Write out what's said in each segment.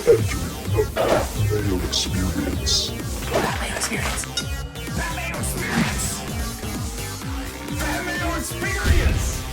entering the Mayo experience. Mayo experience. Mayo experience. Mayo experience.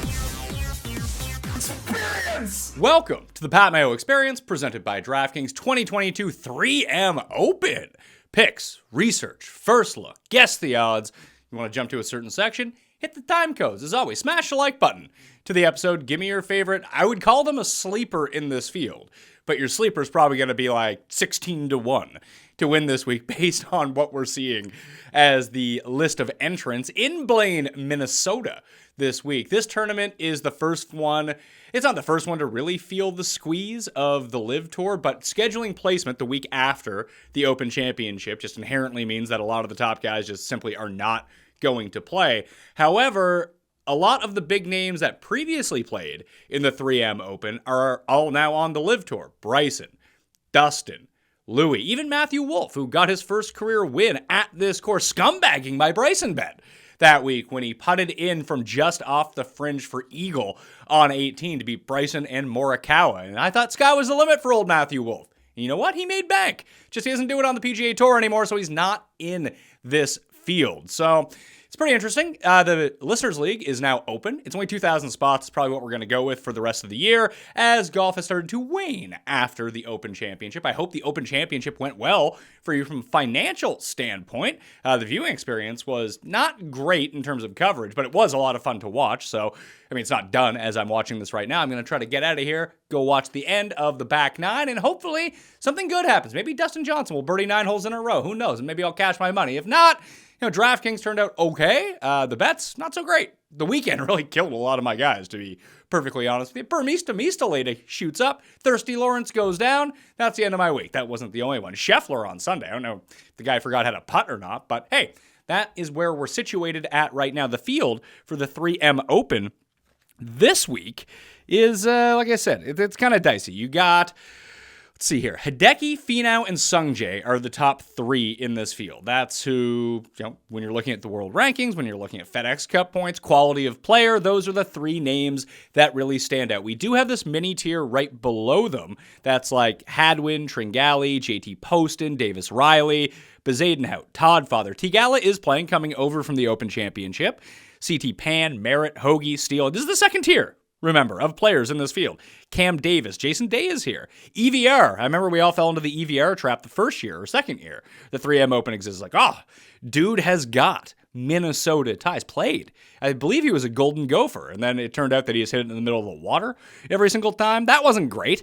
Experience. Welcome to the Pat Mayo Experience, presented by DraftKings 2022 3M Open. Picks, research, first look, guess the odds. You want to jump to a certain section? Hit the time codes. As always, smash the like button to the episode. Give me your favorite. I would call them a sleeper in this field, but your sleeper is probably going to be like 16-1 to win this week based on what we're seeing as the list of entrants in Blaine, Minnesota this week. This tournament is the first one. It's not the first one to really feel the squeeze of the Live Tour, but scheduling placement the week after the Open Championship just inherently means that a lot of the top guys just simply are not going to play. However, a lot of the big names that previously played in the 3M Open are all now on the Live Tour. Bryson, Dustin, Louis, even Matthew Wolff, who got his first career win at this course, scumbagging my Bryson bet that week when he putted in from just off the fringe for Eagle on 18 to beat Bryson and Morikawa. And I thought sky was the limit for old Matthew Wolff. And you know what? He made bank. Just he doesn't do it on the PGA Tour anymore, so he's not in this field. So it's pretty interesting. The Listeners League is now open. It's only 2,000 spots. It's probably what we're going to go with for the rest of the year as golf has started to wane after the Open Championship. I hope the Open Championship went well for you from a financial standpoint. The viewing experience was not great in terms of coverage, but it was a lot of fun to watch. So, I mean, it's not done as I'm watching this right now. I'm going to try to get out of here, go watch the end of the back nine, and hopefully something good happens. Maybe Dustin Johnson will birdie 9 holes in a row. Who knows? And maybe I'll cash my money. If not, DraftKings turned out okay. The bets, not so great. The weekend really killed a lot of my guys, to be perfectly honest with you. Mista lady shoots up. Thirsty Lawrence goes down. That's the end of my week. That wasn't the only one. Scheffler on Sunday. I don't know if the guy forgot how to putt or not, but hey, that is where we're situated at right now. The field for the 3M Open this week is, like I said, it's kind of dicey. You got... Let's see here. Hideki, Finau, and Sungjae are the top 3 in this field. That's who, when you're looking at the world rankings, when you're looking at FedEx Cup points, quality of player, those are the 3 names that really stand out. We do have this mini tier right below them. That's like Hadwin, Tringali, JT Poston, Davis Riley, Bezadenhout, Todd Father. Tigala is playing, coming over from the Open Championship. CT Pan, Merritt, Hoagie, Steele. This is the second tier, remember, of players in this field. Cam Davis, Jason Day is here. EVR, I remember we all fell into the EVR trap the first year or second year. The 3M Open exists. Like, dude has got Minnesota ties. Played. I believe he was a Golden Gopher, and then it turned out that he has hit it in the middle of the water every single time. That wasn't great.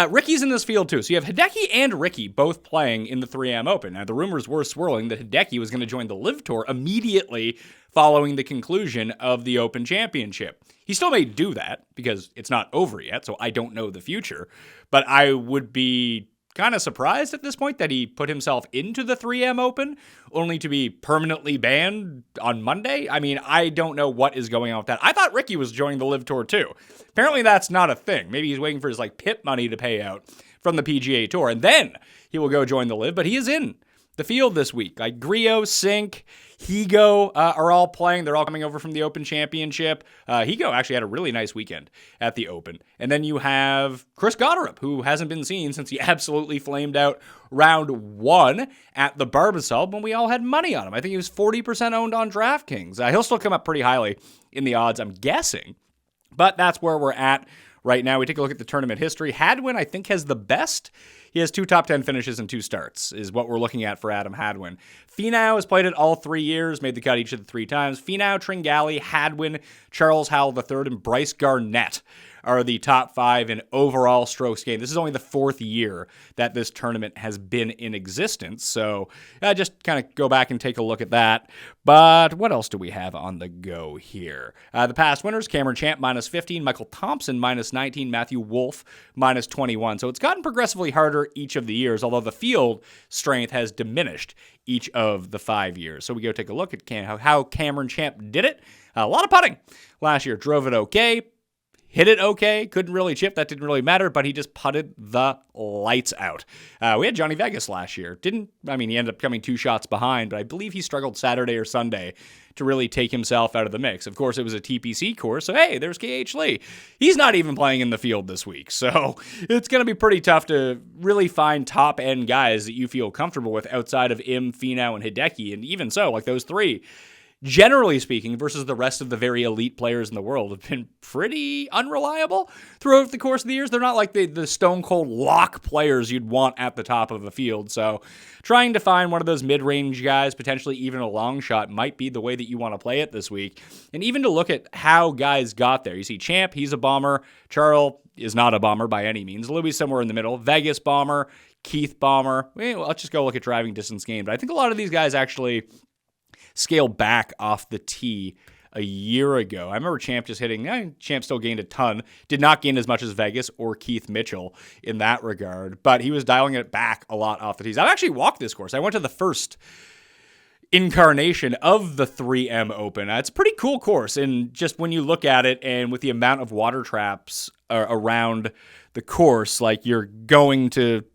Ricky's in this field too. So you have Hideki and Ricky both playing in the 3M Open. Now, the rumors were swirling that Hideki was going to join the Live Tour immediately following the conclusion of the Open Championship. He still may do that because it's not over yet, so I don't know the future. But I would be kind of surprised at this point that he put himself into the 3M Open only to be permanently banned on Monday. I mean, I don't know what is going on with that. I thought Ricky was joining the Live Tour too. Apparently that's not a thing. Maybe he's waiting for his PIP money to pay out from the PGA Tour, and then he will go join the Live, but he is in the field this week. Like Griot, Sink, Higo are all playing. They're all coming over from the Open Championship. Higo actually had a really nice weekend at the Open. And then you have Chris Gotterup, who hasn't been seen since he absolutely flamed out round 1 at the Barbasol when we all had money on him. I think he was 40% owned on DraftKings. He'll still come up pretty highly in the odds, I'm guessing. But that's where we're at right now. We take a look at the tournament history. Hadwin, I think, has the best. He has 2 top 10 finishes and 2 starts, is what we're looking at for Adam Hadwin. Finau has played it all 3 years, made the cut each of the 3 times. Finau, Tringali, Hadwin, Charles Howell III, and Bryce Garnett are the top 5 in overall strokes gained. This is only the 4th year that this tournament has been in existence, so just kind of go back and take a look at that. But what else do we have on the go here? The past winners, Cameron Champ, minus 15, Michael Thompson, minus 19, Matthew Wolff, minus 21. So it's gotten progressively harder each of the years, although the field strength has diminished each of the 5 years. So we go take a look at how Cameron Champ did it. A lot of putting last year. Drove it okay. hit it okay, couldn't really chip, that didn't really matter, but he just putted the lights out. We had Johnny Vegas last year. He ended up coming 2 shots behind, but I believe he struggled Saturday or Sunday to really take himself out of the mix. Of course, it was a TPC course, so hey, there's KH Lee. He's not even playing in the field this week, so it's going to be pretty tough to really find top-end guys that you feel comfortable with outside of Im, Finau, and Hideki, and even so, like those 3, generally speaking, versus the rest of the very elite players in the world, have been pretty unreliable throughout the course of the years. They're not like the stone-cold lock players you'd want at the top of a field. So trying to find one of those mid-range guys, potentially even a long shot, might be the way that you want to play it this week. And even to look at how guys got there. You see Champ, he's a bomber. Charles is not a bomber by any means. Louis somewhere in the middle. Vegas bomber. Keith bomber. Well, let's just go look at driving distance games. But I think a lot of these guys actually scale back off the tee a year ago. I remember Champ just hitting, Champ still gained a ton, did not gain as much as Vegas or Keith Mitchell in that regard, but he was dialing it back a lot off the tees. I've actually walked this course. I went to the first incarnation of the 3M Open. It's a pretty cool course, and just when you look at it and with the amount of water traps around the course, like you're going to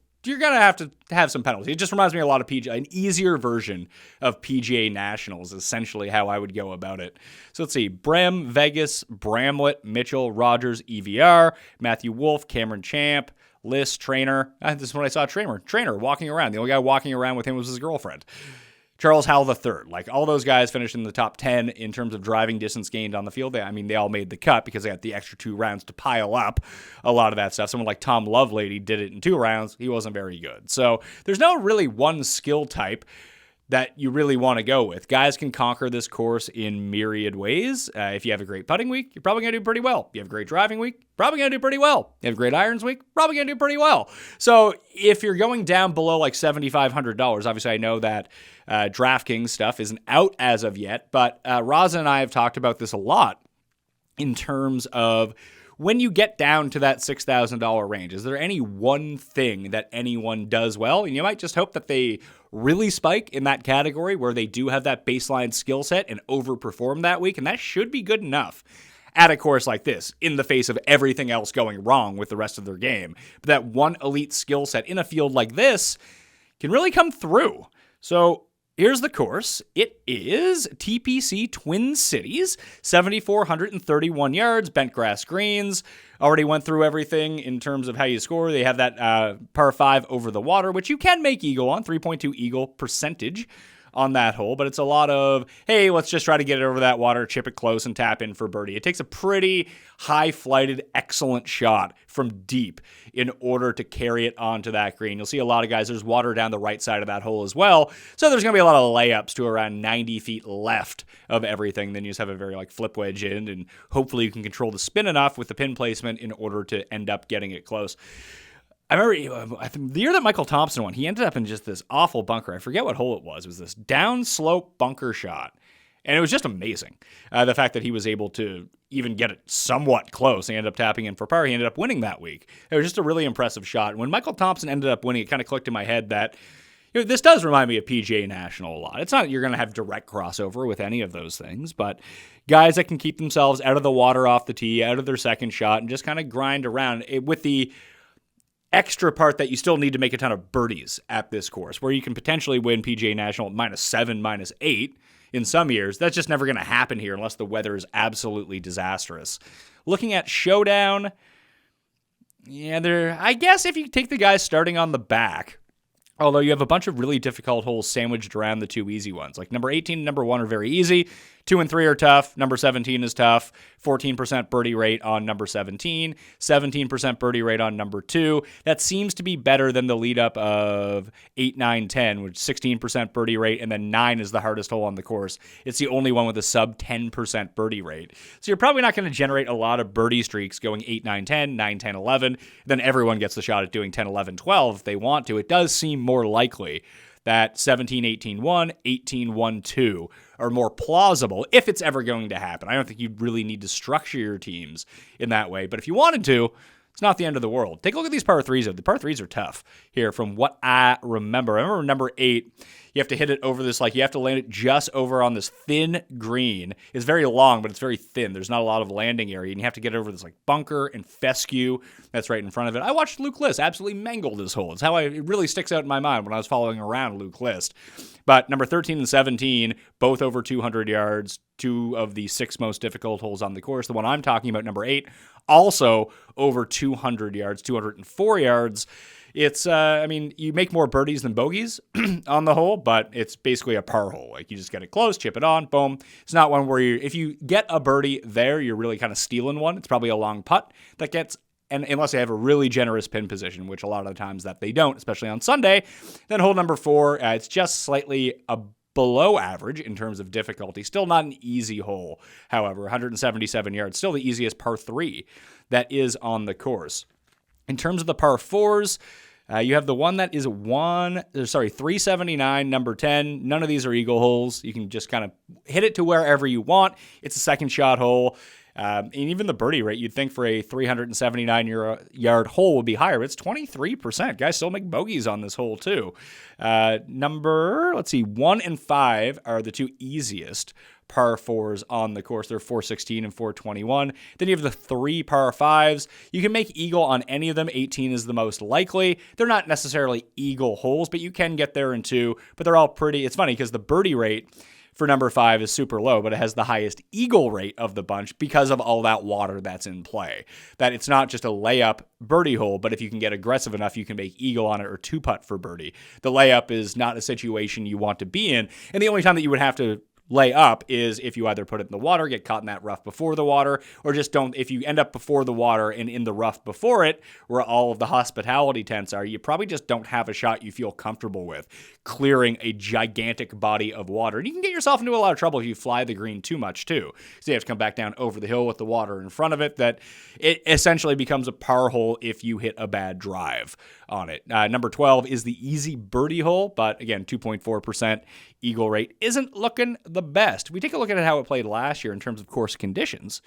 have some penalties. It just reminds me a lot of PGA, an easier version of PGA Nationals, essentially how I would go about it. So let's see, Brem, Vegas, Bramlett, Mitchell, Rogers, EVR, Matthew Wolf, Cameron Champ, Liss, Trainer. This is when I saw Trainer walking around. The only guy walking around with him was his girlfriend. Charles Howell III. Like, all those guys finished in the top 10 in terms of driving distance gained on the field. They all made the cut because they got the extra 2 rounds to pile up a lot of that stuff. Someone like Tom Lovelady did it in 2 rounds. He wasn't very good. So there's no really one skill type that you really want to go with. Guys can conquer this course in myriad ways. If you have a great putting week, you're probably going to do pretty well. If you have a great driving week, probably going to do pretty well. You have a great irons week, probably going to do pretty well. So if you're going down below like $7,500, obviously I know that DraftKings stuff isn't out as of yet, but Raza and I have talked about this a lot in terms of when you get down to that $6,000 range. Is there any one thing that anyone does well? And you might just hope that they really spike in that category where they do have that baseline skill set and overperform that week, and that should be good enough at a course like this, in the face of everything else going wrong with the rest of their game. But that one elite skill set in a field like this can really come through. So here's the course. It is TPC Twin Cities, 7,431 yards, bent grass greens. Already went through everything in terms of how you score. They have that par 5 over the water, which you can make eagle on, 3.2 eagle percentage on that hole, but it's a lot of, hey, let's just try to get it over that water, chip it close, and tap in for birdie. It takes a pretty high-flighted, excellent shot from deep in order to carry it onto that green. You'll see a lot of guys, there's water down the right side of that hole as well, so there's going to be a lot of layups to around 90 feet left of everything. Then you just have a very flip wedge in, and hopefully you can control the spin enough with the pin placement in order to end up getting it close. I remember the year that Michael Thompson won, he ended up in just this awful bunker. I forget what hole it was. It was this downslope bunker shot. And it was just amazing. The fact that he was able to even get it somewhat close. He ended up tapping in for par. He ended up winning that week. It was just a really impressive shot. And when Michael Thompson ended up winning, it kind of clicked in my head that this does remind me of PGA National a lot. It's not that you're going to have direct crossover with any of those things, but guys that can keep themselves out of the water off the tee, out of their second shot, and just kind of grind around with the extra part that you still need to make a ton of birdies at this course, where you can potentially win PGA National at -7, -8 in some years. That's just never going to happen here unless the weather is absolutely disastrous. Looking at Showdown, I guess if you take the guys starting on the back, although you have a bunch of really difficult holes sandwiched around the 2 easy ones. Like number 18 and number 1 are very easy. 2 and 3 are tough. Number 17 is tough. 14% birdie rate on number 17. 17% birdie rate on number 2. That seems to be better than the lead up of 8, 9, 10, which 16% birdie rate, and then 9 is the hardest hole on the course. It's the only one with a sub 10% birdie rate. So you're probably not going to generate a lot of birdie streaks going 8, 9, 10, 9, 10, 11. Then everyone gets the shot at doing 10, 11, 12 if they want to. It does seem more likely that 17, 18, 1, 18, 1, 2 are more plausible if it's ever going to happen. I don't think you really need to structure your teams in that way, but if you wanted to, It's not the end of the world. Take a look at these par threes, though. The par threes are tough here from what I remember. I remember number 8, you have to hit it over this, you have to land it just over on this thin green. It's very long, but it's very thin. There's not a lot of landing area, and you have to get over this, bunker and fescue that's right in front of it. I watched Luke List absolutely mangle this hole. It's how it really sticks out in my mind when I was following around Luke List. But number 13 and 17, both over 200 yards, 2 of the 6 most difficult holes on the course. The one I'm talking about, number 8, also over 200 yards, 204 yards. It's, you make more birdies than bogeys on the hole, but it's basically a par hole. You just get it close, chip it on, boom. It's not one where if you get a birdie there, you're really kind of stealing one. It's probably a long putt that gets, and unless they have a really generous pin position, which a lot of the times that they don't, especially on Sunday, then hole number 4, it's just slightly below average in terms of difficulty. Still not an easy hole, however, 177 yards, still the easiest par 3 that is on the course. In terms of the par 4s, you have the one that is 379, number 10. None of these are eagle holes. You can just kind of hit it to wherever you want. It's a second shot hole. And even the birdie rate, you'd think for a 379-yard hole would be higher. But it's 23%. Guys still make bogeys on this hole, too. 1 and 5 are the 2 easiest par 4s on the course. They're 416 and 421. Then you have the 3 par 5s. You can make eagle on any of them. 18 is the most likely. They're not necessarily eagle holes, but you can get there in 2. But they're all pretty. It's funny because the birdie rate for number 5 is super low, but it has the highest eagle rate of the bunch because of all that water that's in play. That it's not just a layup birdie hole, but if you can get aggressive enough, you can make eagle on it or 2-putt for birdie. The layup is not a situation you want to be in, and the only time that you would have to lay up is if you either put it in the water, get caught in that rough before the water, or just don't. If you end up before the water and in the rough before it, where all of the hospitality tents are, you probably just don't have a shot you feel comfortable with clearing a gigantic body of water. And you can get yourself into a lot of trouble if you fly the green too much too. So you have to come back down over the hill with the water in front of it. That it essentially becomes a par hole if you hit a bad drive on it. Number 12 is the easy birdie hole, but again, 2.4% eagle rate isn't looking the best. We take a look at how it played last year in terms of course conditions.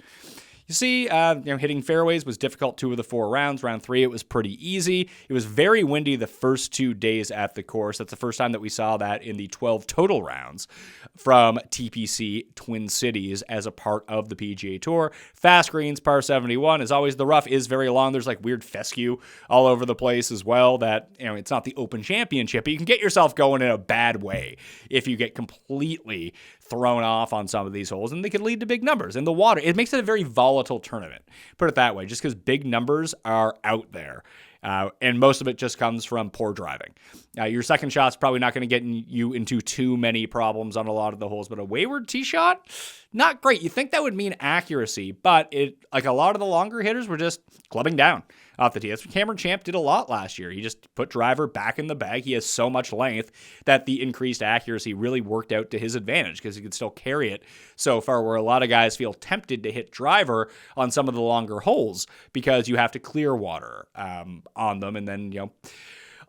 You see, hitting fairways was difficult 2 of the 4 rounds. Round 3, it was pretty easy. It was very windy the first 2 days at the course. That's the first time that we saw that in the 12 total rounds from TPC Twin Cities as a part of the PGA Tour. Fast greens, par 71. As always, the rough is very long. There's weird fescue all over the place as well that, it's not the Open Championship, but you can get yourself going in a bad way if you get completely thrown off on some of these holes, and they can lead to big numbers. And the water, it makes it a very volatile tournament. Put it that way, just because big numbers are out there. And most of it just comes from poor driving. Your second shot's probably not going to get you into too many problems on a lot of the holes, but a wayward tee shot, not great. You think that would mean accuracy, but a lot of the longer hitters were just clubbing down off the tee. That's what Cameron Champ did a lot last year. He just put driver back in the bag. He has so much length that the increased accuracy really worked out to his advantage because he could still carry it so far, where a lot of guys feel tempted to hit driver on some of the longer holes because you have to clear water on them, and then,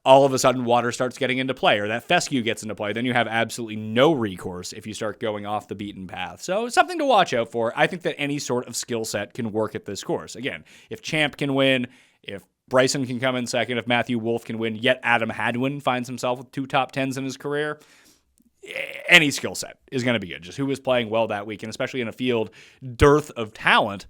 all of a sudden water starts getting into play, or that fescue gets into play. Then you have absolutely no recourse if you start going off the beaten path. So it's something to watch out for. I think that any sort of skill set can work at this course. Again, if Champ can win, if Bryson can come in second, if Matthew Wolff can win, yet Adam Hadwin finds himself with 2 top 10s in his career, any skill set is going to be good. Just who was playing well that week, and especially in a field dearth of talent,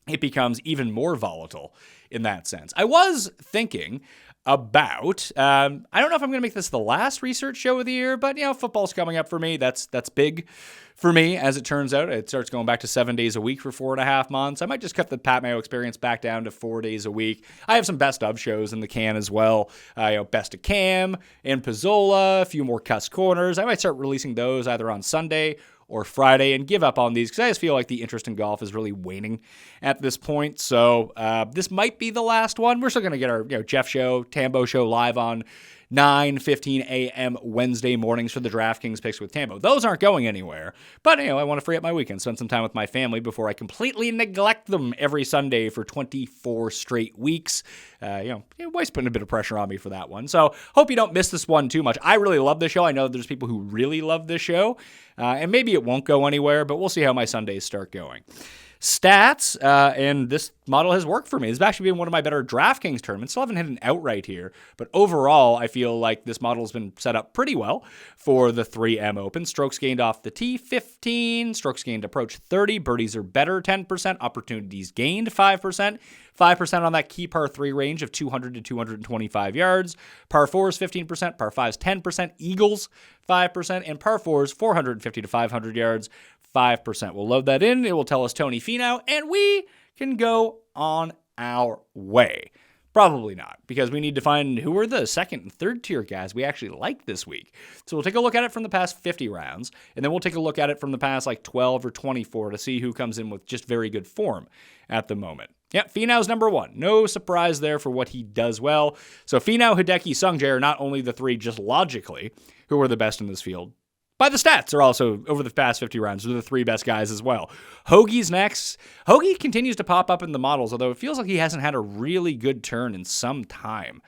it becomes even more volatile in that sense. I was thinking about, I don't know if I'm going to make this the last research show of the year, but, football's coming up for me. That's big for me, as it turns out. It starts going back to 7 days a week for 4.5 months. I might just cut the Pat Mayo experience back down to 4 days a week. I have some best of shows in the can as well. Best of Cam and Pizzola, a few more Cuss Corners. I might start releasing those either on Sunday or Friday and give up on these because I just feel like the interest in golf is really waning at this point. So this might be the last one. We're still going to get our Jeff show, Tambo show live on 9:15 a.m. Wednesday mornings for the DraftKings picks with Tambo. Those aren't going anywhere. But, I want to free up my weekend, spend some time with my family before I completely neglect them every Sunday for 24 straight weeks. Wife's putting a bit of pressure on me for that one. So hope you don't miss this one too much. I really love this show. I know there's people who really love this show. And maybe it won't go anywhere, but we'll see how my Sundays start going. stats, and this model has worked for me. It's actually been one of my better DraftKings tournaments. Still haven't hit an outright here, but overall, I feel like this model has been set up pretty well for the 3M Open. Strokes gained off the tee, 15. Strokes gained approach, 30. Birdies are better, 10%. Opportunities gained, 5%. 5% on that key par 3 range of 200 to 225 yards. Par 4s, 15%. Par 5s, 10%. Eagles, 5%. And par 4s, 450 to 500 yards, 5%. We'll load that in. It will tell us Tony Finau, and we can go on our way. Probably not, because we need to find who are the second and third tier guys we actually like this week. So we'll take a look at it from the past 50 rounds, and then we'll take a look at it from the past 12 or 24 to see who comes in with just very good form at the moment. Yeah, Finau's number one. No surprise there for what he does well. So Finau, Hideki, Sungjae are not only the three just logically who are the best in this field, by the stats are also, over the past 50 rounds, are the three best guys as well. Hoagie's next. Hoagie continues to pop up in the models, although it feels like he hasn't had a really good turn in some time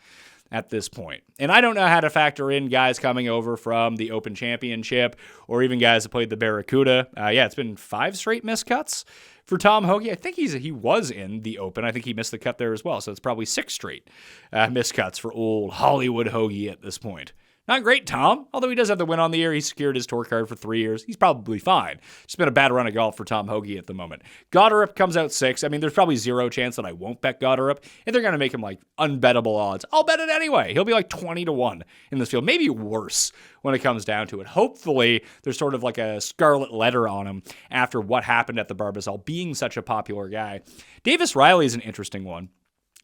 at this point. And I don't know how to factor in guys coming over from the Open Championship or even guys that played the Barracuda. It's been 5 straight miscuts for Tom Hoagie. I think he was in the Open. I think he missed the cut there as well, so it's probably 6 straight miscuts for old Hollywood Hoagie at this point. Not great, Tom. Although he does have the win on the year. He secured his tour card for 3 years. He's probably fine. It's been a bad run of golf for Tom Hoagie at the moment. Goddard comes out 6. I mean, there's probably 0 chance that I won't bet Goddard. And they're going to make him unbettable odds. I'll bet it anyway. He'll be 20-1 in this field. Maybe worse when it comes down to it. Hopefully, there's sort of a scarlet letter on him after what happened at the Barbasol, being such a popular guy. Davis Riley is an interesting one.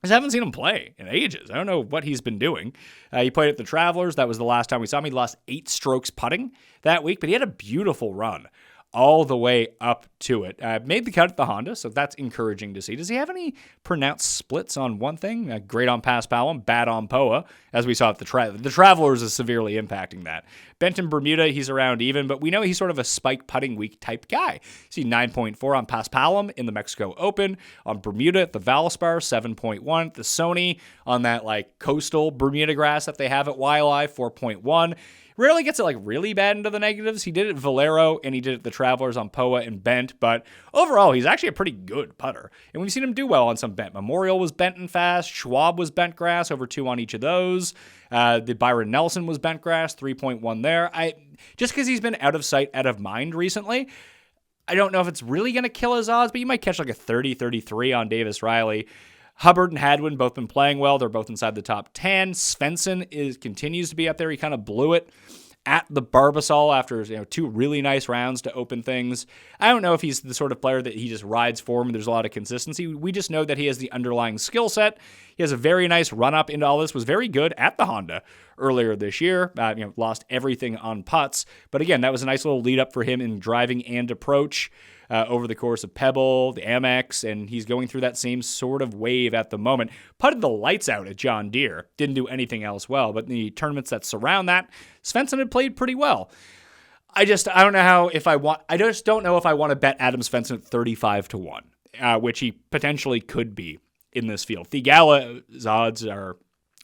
I just haven't seen him play in ages. I don't know what he's been doing. He played at the Travelers. That was the last time we saw him. He lost 8 strokes putting that week, but he had a beautiful run all the way up to it. Made the cut at the Honda, so that's encouraging to see. Does he have any pronounced splits on one thing? Great on Paspalum, bad on POA, as we saw at the Travelers is severely impacting that. Benton Bermuda, he's around even, but we know he's sort of a spike putting week type guy. See 9.4 on Paspalum in the Mexico Open, on Bermuda at the Valspar, 7.1, the Sony on that coastal Bermuda grass that they have at Waialae, 4.1. Rarely gets it really bad into the negatives. He did it at Valero and he did it at the Travelers on POA and Bent, but overall he's actually a pretty good putter. And we've seen him do well on some bent. Memorial was bent and fast. Schwab was bent grass, over 2 on each of those. The Byron Nelson was bent grass, 3.1 there. Just because he's been out of sight, out of mind recently, I don't know if it's really going to kill his odds, but you might catch a 30-33 on Davis Riley. Hubbard and Hadwin both been playing well. They're both inside the top 10. Svensson continues to be up there. He kind of blew it at the Barbasol after 2 really nice rounds to open things. I don't know if he's the sort of player that he just rides form and there's a lot of consistency. We just know that he has the underlying skill set. He has a very nice run-up into all this, was very good at the Honda earlier this year. Lost everything on putts. But again, that was a nice little lead-up for him in driving and approach over the course of Pebble, the Amex, and he's going through that same sort of wave at the moment. Putted the lights out at John Deere. Didn't do anything else well, but in the tournaments that surround that, Svensson had played pretty well. I just don't know if I want to bet Adam Svensson at 35-1, which he potentially could be in this field. Thigala's odds are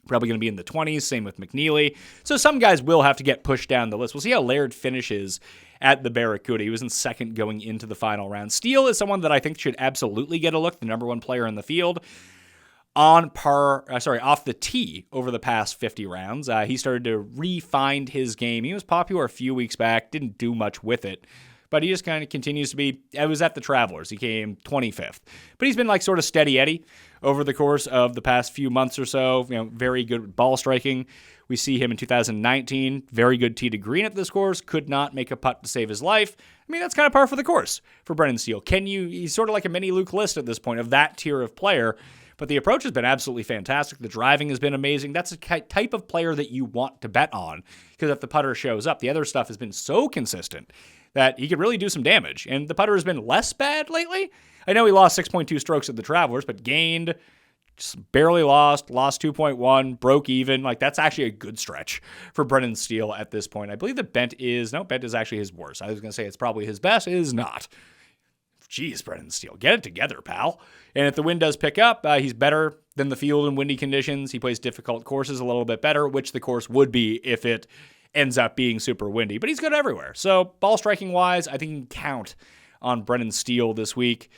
probably going to be in the 20s, same with McNeely. So some guys will have to get pushed down the list. We'll see how Laird finishes at the Barracuda. He was in second going into the final round. Steele is someone that I think should absolutely get a look, the number 1 player in the field. Off the tee over the past 50 rounds. He started to refine his game. He was popular a few weeks back, didn't do much with it, but he just kind of continues to be. I was at the Travelers. He came 25th, but he's been sort of steady Eddie over the course of the past few months or so. Very good ball striking. We see him in 2019, very good tee to green at this course, could not make a putt to save his life. I mean, that's kind of par for the course for Brendan Steele. He's sort of like a mini Luke List at this point of that tier of player, but the approach has been absolutely fantastic. The driving has been amazing. That's a type of player that you want to bet on, because if the putter shows up, the other stuff has been so consistent that he could really do some damage. And the putter has been less bad lately. I know he lost 6.2 strokes at the Travelers, but gained, just barely lost 2.1, broke even. That's actually a good stretch for Brendan Steele at this point. I believe that Bent is actually his worst. I was going to say it's probably his best. It is not. Jeez, Brendan Steele, get it together, pal. And if the wind does pick up, he's better than the field in windy conditions. He plays difficult courses a little bit better, which the course would be if it ends up being super windy. But he's good everywhere. So ball striking wise, I think you can count on Brendan Steele this week.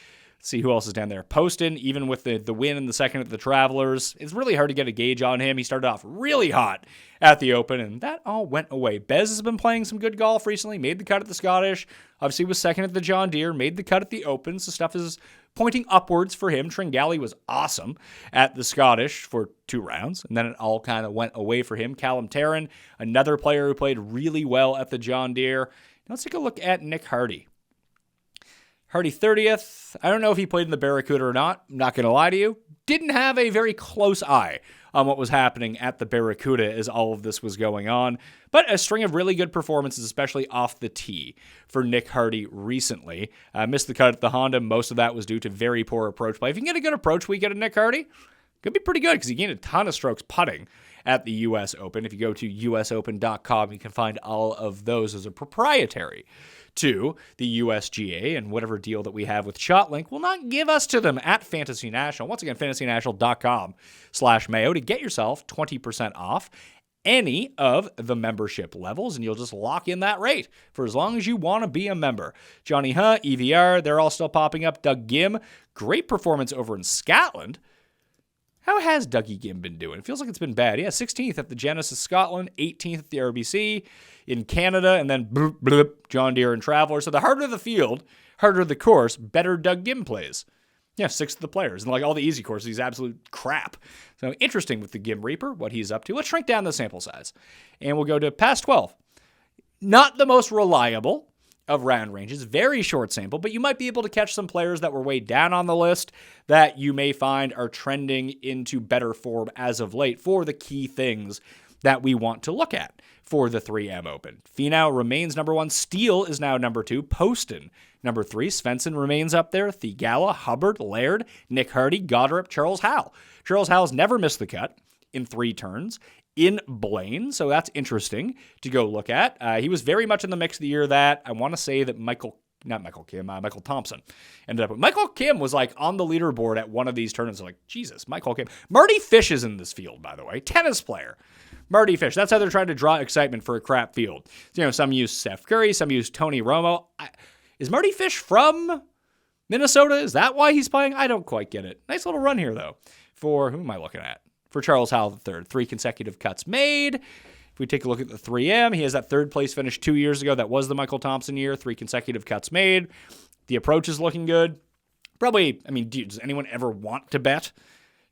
See who else is down there. Poston, even with the win in the second at the Travelers, it's really hard to get a gauge on him. He started off really hot at the Open, and that all went away. Bez has been playing some good golf recently, made the cut at the Scottish, obviously was second at the John Deere, made the cut at the Open, so stuff is pointing upwards for him. Tringali was awesome at the Scottish for 2 rounds, and then it all kind of went away for him. Callum Tarrant, another player who played really well at the John Deere. Now let's take a look at Nick Hardy. Hardy 30th. I don't know if he played in the Barracuda or not. I'm not going to lie to you. Didn't have a very close eye on what was happening at the Barracuda as all of this was going on. But a string of really good performances, especially off the tee for Nick Hardy recently. Missed the cut at the Honda. Most of that was due to very poor approach play. If you can get a good approach week at a Nick Hardy, could be pretty good because he gained a ton of strokes putting at the U.S. Open. If you go to usopen.com, you can find all of those as a proprietary to the USGA, and whatever deal that we have with ShotLink will not give us to them at Fantasy National. Once again, fantasynational.com/Mayo to get yourself 20% off any of the membership levels, and you'll just lock in that rate for as long as you want to be a member. Johnny Hunt, EVR, they're all still popping up. Doug Gim, great performance over in Scotland. How has Dougie Gim been doing? It feels like it's been bad. Yeah, 16th at the Genesis Scotland, 18th at the RBC in Canada, and then bloop, bloop, John Deere and Traveler. So the harder the field, harder the course, better Doug Gim plays. Yeah, 6th of the players. And like all the easy courses, he's absolute crap. So interesting with the Gim Reaper, what he's up to. Let's shrink down the sample size. And we'll go to past 12. Not the most reliable of round ranges, very short sample, but you might be able to catch some players that were way down on the list that you may find are trending into better form as of late for the key things that we want to look at for the 3M Open. Finau remains number 1. Steele is now number 2. Poston, number 3. Svensson remains up there. Thigala, Hubbard, Laird, Nick Hardy, Goddard, Charles Howell. Charles Howell's never missed the cut in 3 turns in Blaine, so that's interesting to go look at. He was very much in the mix the year that I want to say that Michael Thompson ended up with. Michael Kim was like on the leaderboard at one of these tournaments. Like, Jesus, Michael Kim. Marty Fish is in this field, by the way. Tennis player. Marty Fish. That's how they're trying to draw excitement for a crap field. You know, some use Steph Curry, some use Tony Romo. Is Marty Fish from Minnesota? Is that why he's playing? I don't quite get it. Nice little run here, though. For, who am I looking at? For Charles Howell III. 3 consecutive cuts made. If we take a look at the 3M, he has that 3rd place finish 2 years ago. That was the Michael Thompson year. 3 consecutive cuts made. The approach is looking good. Probably, I mean, does anyone ever want to bet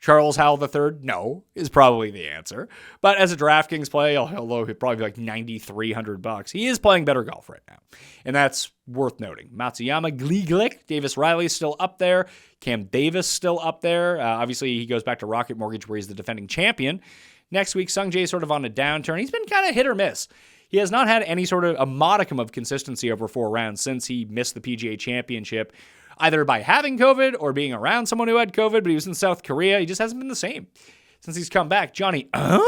Charles Howell III? No, is probably the answer. But as a DraftKings play, although he'd probably be like $9,300, he is playing better golf right now. And that's worth noting. Matsuyama, Glick, Davis Riley is still up there. Cam Davis still up there. Obviously, he goes back to Rocket Mortgage where he's the defending champion. Next week, Sung Jae is sort of on a downturn. He's been kind of hit or miss. He has not had any sort of a modicum of consistency over 4 rounds since he missed the PGA Championship, either by having COVID or being around someone who had COVID, but he was in South Korea. He just hasn't been the same since he's come back. Johnny, I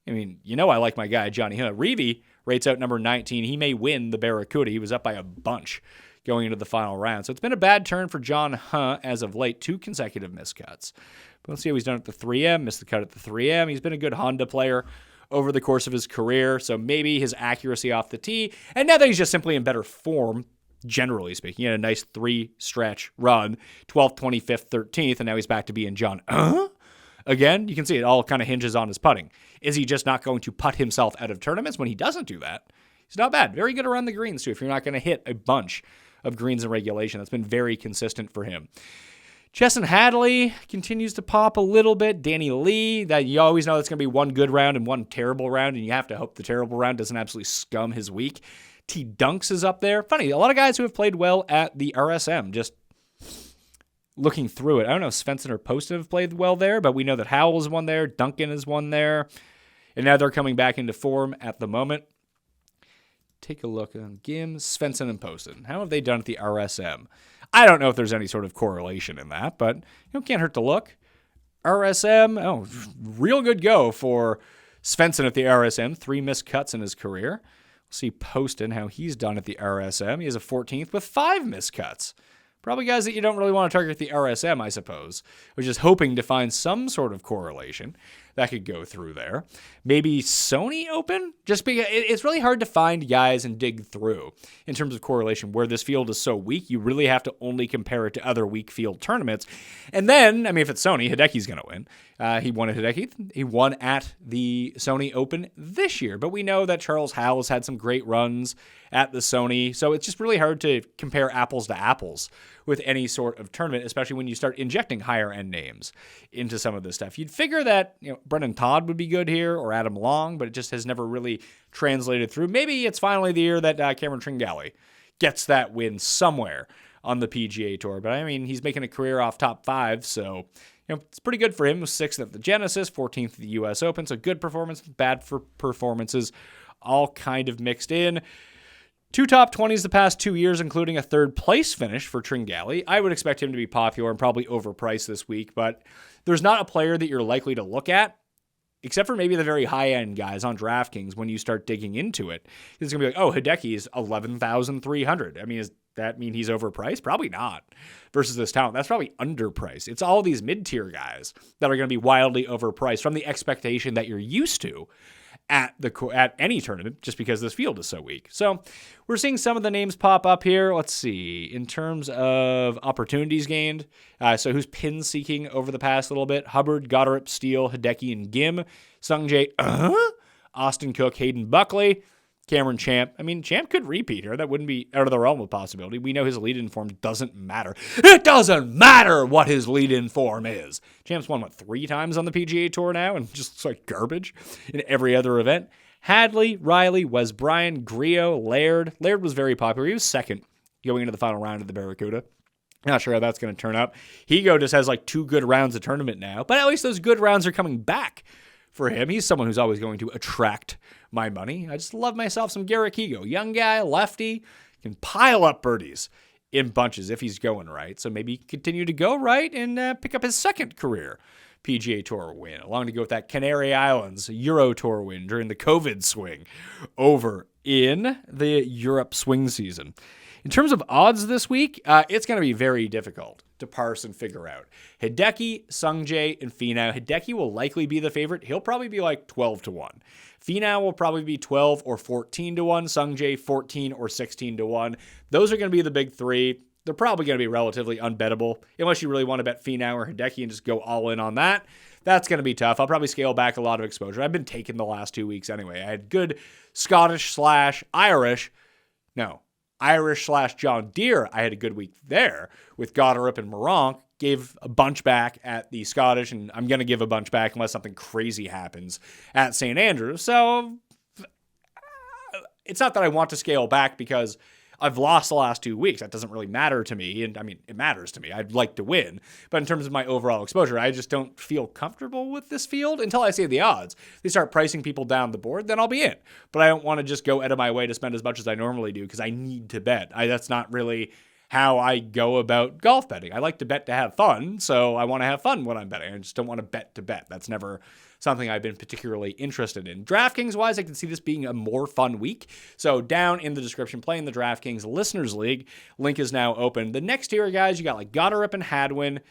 mean, you know I like my guy, Johnny. Reavie rates out number 19. He may win the Barracuda. He was up by a bunch going into the final round. So it's been a bad turn for John Hunt as of late. 2 consecutive miscuts. But let's see how he's done at the 3M. Missed the cut at the 3M. He's been a good Honda player over the course of his career. So maybe his accuracy off the tee. And now that he's just simply in better form, generally speaking, he had a nice 3-stretch run, 12th, 25th, 13th, and now he's back to being John. Again, you can see it all kind of hinges on his putting. Is he just not going to putt himself out of tournaments? When he doesn't do that, he's not bad. Very good around the greens, too, if you're not going to hit a bunch of greens in regulation. That's been very consistent for him. Chesson Hadley continues to pop a little bit. Danny Lee, that you always know that's going to be one good round and one terrible round, and you have to hope the terrible round doesn't absolutely scum his week. T. Dunks is up there. Funny, a lot of guys who have played well at the RSM, just looking through it. I don't know if Svensson or Poston have played well there, but we know that Howell is one there, Duncan is one there, and now they're coming back into form at the moment. Take a look on Gim, Svensson, and Poston. How have they done at the RSM? I don't know if there's any sort of correlation in that, but can't hurt to look. RSM, real good go for Svensson at the RSM. 3 missed cuts in his career. We'll see Poston, how he's done at the RSM. He has a 14th with 5 missed cuts. Probably guys that you don't really want to target at the RSM, I suppose. We're just hoping to find some sort of correlation that could go through there. Maybe Sony Open, just because it's really hard to find guys and dig through in terms of correlation where this field is so weak. You really have to only compare it to other weak field tournaments. And then, I mean, if it's Sony, Hideki's going to win. He won at Hideki. He won at the Sony Open this year. But we know that Charles Howell's had some great runs at the Sony. So it's just really hard to compare apples to apples with any sort of tournament, especially when you start injecting higher end names into some of this stuff. You'd figure that, Brendan Todd would be good here or Adam Long, but it just has never really translated through. Maybe it's finally the year that Cameron Tringali gets that win somewhere on the PGA Tour. But I mean, he's making a career off top 5, so it's pretty good for him. 6th at the Genesis, 14th at the U.S. Open, so good performance, bad for performances, all kind of mixed in. 2 top 20s the past 2 years, including a 3rd place finish for Tringali. I would expect him to be popular and probably overpriced this week, but there's not a player that you're likely to look at, except for maybe the very high-end guys on DraftKings when you start digging into it. It's going to be like, oh, Hideki is 11,300. I mean, does that mean he's overpriced? Probably not. Versus this talent, that's probably underpriced. It's all these mid-tier guys that are going to be wildly overpriced from the expectation that you're used to at any tournament, just because this field is so weak. So we're seeing some of the names pop up here. Let's see. In terms of opportunities gained, so who's pin seeking over the past little bit? Hubbard, Goddard, Steele, Hideki, and Gim. Sungjae, Austin Cook, Hayden Buckley, Cameron Champ. I mean, Champ could repeat here. That wouldn't be out of the realm of possibility. We know his lead-in form doesn't matter. It doesn't matter what his lead-in form is. Champ's won, 3 times on the PGA Tour now and just looks like garbage in every other event. Hadley, Riley, Wes Bryan, Griot, Laird. Laird was very popular. He was 2nd going into the final round of the Barracuda. Not sure how that's going to turn out. Higo just has 2 good rounds of tournament now, but at least those good rounds are coming back for him. He's someone who's always going to attract my money. I just love myself some Garrick Higo. Young guy, lefty, can pile up birdies in bunches if he's going right. So maybe continue to go right and pick up his 2nd career PGA Tour win, along to go with that Canary Islands Euro Tour win during the COVID swing over in the Europe swing season. In terms of odds this week, it's going to be very difficult to parse and figure out. Hideki, Sungjae, and Finau. Hideki will likely be the favorite. He'll probably be 12-1. Finau will probably be 12 or 14-1. Sungjae 14 or 16-1. Those are going to be the big 3. They're probably going to be relatively unbettable unless you really want to bet Finau or Hideki and just go all in on that. That's going to be tough. I'll probably scale back a lot of exposure. I've been taking the last 2 weeks anyway. I had good Irish/John Deere. I had a good week there with Goddard and Moronk. Gave a bunch back at the Scottish, and I'm going to give a bunch back unless something crazy happens at St. Andrews. So it's not that I want to scale back because I've lost the last 2 weeks. That doesn't really matter to me. And I mean, it matters to me. I'd like to win. But in terms of my overall exposure, I just don't feel comfortable with this field until I see the odds. They start pricing people down the board, then I'll be in. But I don't want to just go out of my way to spend as much as I normally do because I need to bet. That's not really how I go about golf betting. I like to bet to have fun, so I want to have fun when I'm betting. I just don't want to bet. That's never something I've been particularly interested in. DraftKings-wise, I can see this being a more fun week. So down in the description, playing the DraftKings Listeners League. Link is now open. The next tier, guys, you got Goddard and Hadwin.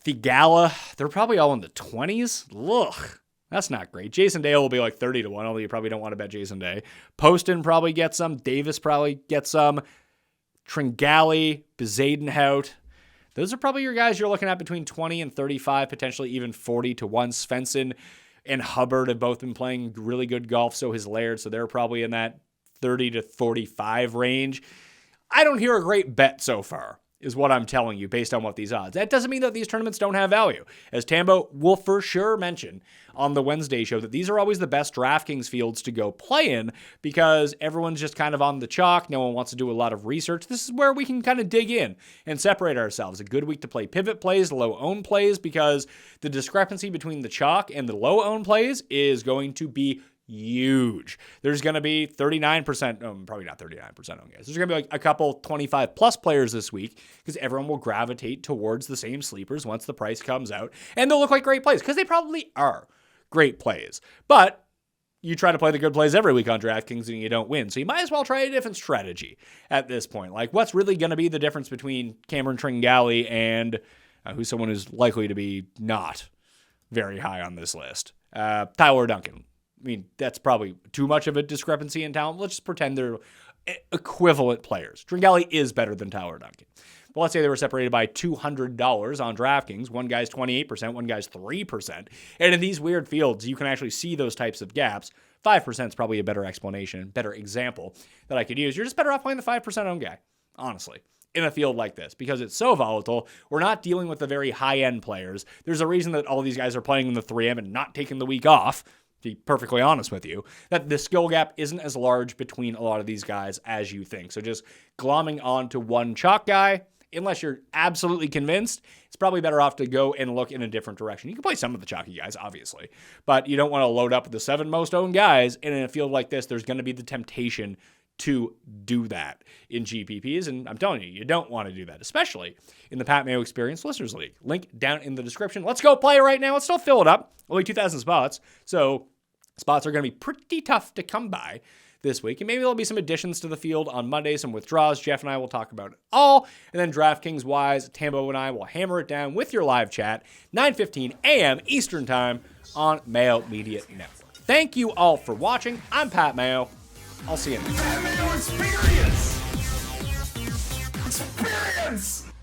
Thigala, they're probably all in the 20s. Ugh. That's not great. Jason Day will be 30-1, although you probably don't want to bet Jason Day. Poston probably gets some. Davis probably gets some. Tringali, Bezadenhout. Those are probably your guys you're looking at between 20 and 35, potentially even 40-1. Svensson and Hubbard have both been playing really good golf, so has Laird, so they're probably in that 30 to 45 range. I don't hear a great bet so far, is what I'm telling you based on what these odds. That doesn't mean that these tournaments don't have value. As Tambo will for sure mention on the Wednesday show, that these are always the best DraftKings fields to go play in because everyone's just kind of on the chalk. No one wants to do a lot of research. This is where we can kind of dig in and separate ourselves. A good week to play pivot plays, low own plays, because the discrepancy between the chalk and the low own plays is going to be huge. There's going to be 39%, probably not 39% on guys. There's going to be a couple 25 plus players this week because everyone will gravitate towards the same sleepers once the price comes out, and they'll look like great plays because they probably are great plays. But you try to play the good plays every week on DraftKings and you don't win. So you might as well try a different strategy at this point. What's really going to be the difference between Cameron Tringali and who's someone who's likely to be not very high on this list. Tyler Duncan. I mean, that's probably too much of a discrepancy in talent. Let's just pretend they're equivalent players. Tringale is better than Tyler Duncan. But let's say they were separated by $200 on DraftKings. One guy's 28%, one guy's 3%. And in these weird fields, you can actually see those types of gaps. 5% is probably a better explanation, better example that I could use. You're just better off playing the 5% owned guy, honestly, in a field like this, because it's so volatile. We're not dealing with the very high-end players. There's a reason that all these guys are playing in the 3M and not taking the week off, to be perfectly honest with you, that the skill gap isn't as large between a lot of these guys as you think. So just glomming on to one chalk guy, unless you're absolutely convinced, it's probably better off to go and look in a different direction. You can play some of the chalky guys, obviously, but you don't want to load up with the 7 most owned guys. And in a field like this, there's going to be the temptation to do that in GPPs. And I'm telling you, you don't want to do that, especially in the Pat Mayo Experience Listeners League. Link down in the description. Let's go play right now. Let's still fill it up. Only 2,000 spots. So spots are going to be pretty tough to come by this week. And maybe there'll be some additions to the field on Monday, some withdrawals. Jeff and I will talk about it all. And then DraftKings-wise, Tambo and I will hammer it down with your live chat, 9:15 a.m. Eastern Time on Mayo Media Network. Thank you all for watching. I'm Pat Mayo. I'll see you next time. Pat Mayo Experience! Experience!